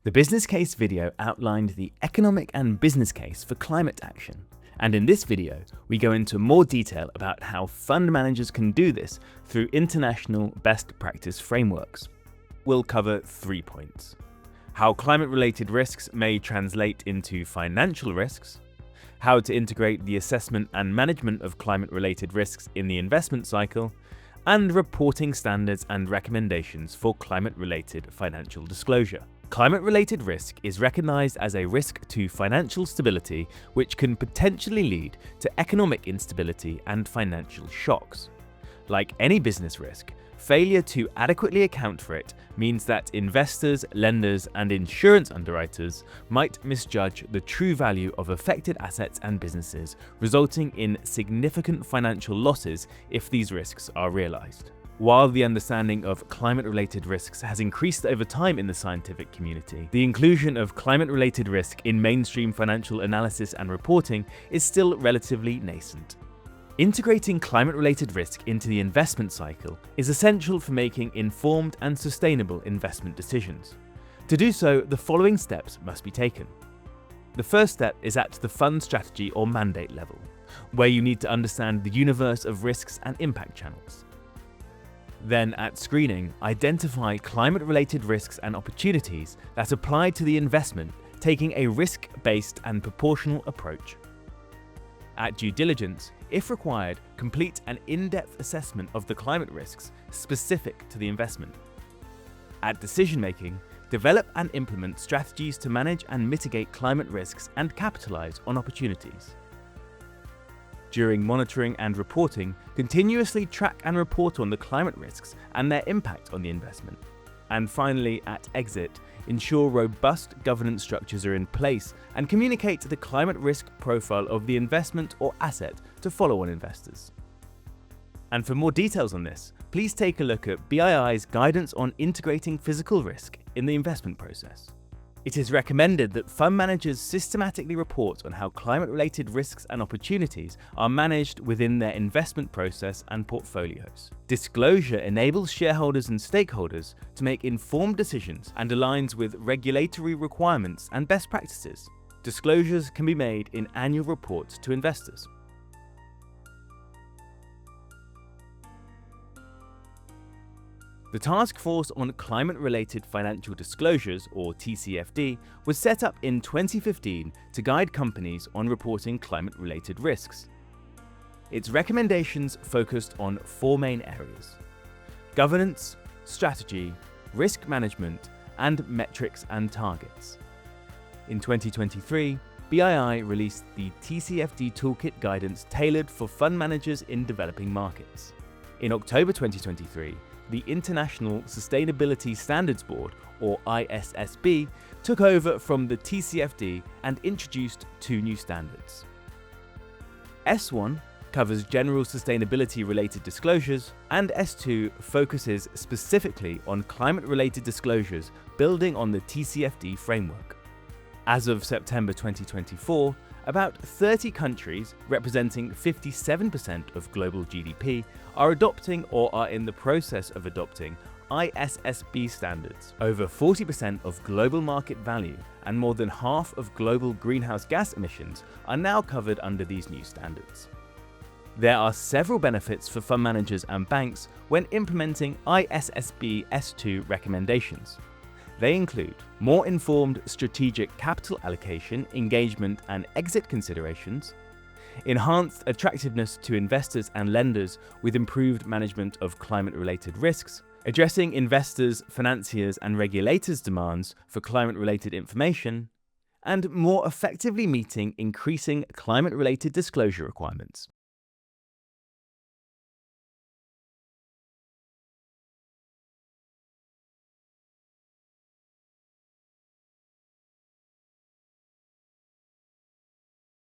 The business case video outlined the economic and business case for climate action. And in this video, we go into more detail about how fund managers can do this through international best practice frameworks. We'll cover 3 points: how climate-related risks may translate into financial risks, how to integrate the assessment and management of climate-related risks in the investment cycle, and reporting standards and recommendations for climate-related financial disclosure. Climate-related risk is recognized as a risk to financial stability, which can potentially lead to economic instability and financial shocks. Like any business risk, failure to adequately account for it means that investors, lenders, and insurance underwriters might misjudge the true value of affected assets and businesses, resulting in significant financial losses if these risks are realized. While the understanding of climate-related risks has increased over time in the scientific community, the inclusion of climate-related risk in mainstream financial analysis and reporting is still relatively nascent. Integrating climate-related risk into the investment cycle is essential for making informed and sustainable investment decisions. To do so, the following steps must be taken. The first step is at the fund strategy or mandate level, where you need to understand the universe of risks and impact channels. Then, at screening, identify climate-related risks and opportunities that apply to the investment, taking a risk-based and proportional approach. At due diligence, if required, complete an in-depth assessment of the climate risks specific to the investment. At decision-making, develop and implement strategies to manage and mitigate climate risks and capitalize on opportunities. During monitoring and reporting, continuously track and report on the climate risks and their impact on the investment. And finally, at exit, ensure robust governance structures are in place and communicate the climate risk profile of the investment or asset to follow-on investors. And for more details on this, please take a look at BII's guidance on integrating physical risk in the investment process. It is recommended that fund managers systematically report on how climate-related risks and opportunities are managed within their investment process and portfolios. Disclosure enables shareholders and stakeholders to make informed decisions and aligns with regulatory requirements and best practices. Disclosures can be made in annual reports to investors. The Task Force on Climate-Related Financial Disclosures, or TCFD, was set up in 2015 to guide companies on reporting climate-related risks. Its recommendations focused on 4 main areas: governance, strategy, risk management, and metrics and targets. In 2023, BII released the TCFD Toolkit guidance tailored for fund managers in developing markets. In October 2023, the International Sustainability Standards Board, or ISSB, took over from the TCFD and introduced 2 new standards. S1 covers general sustainability-related disclosures, and S2 focuses specifically on climate-related disclosures building on the TCFD framework. As of September 2024, about 30 countries, representing 57% of global GDP, are adopting or are in the process of adopting ISSB standards. Over 40% of global market value and more than half of global greenhouse gas emissions are now covered under these new standards. There are several benefits for fund managers and banks when implementing ISSB S2 recommendations. They include more informed strategic capital allocation, engagement, and exit considerations, enhanced attractiveness to investors and lenders with improved management of climate-related risks, addressing investors, financiers, and regulators' demands for climate-related information, and more effectively meeting increasing climate-related disclosure requirements.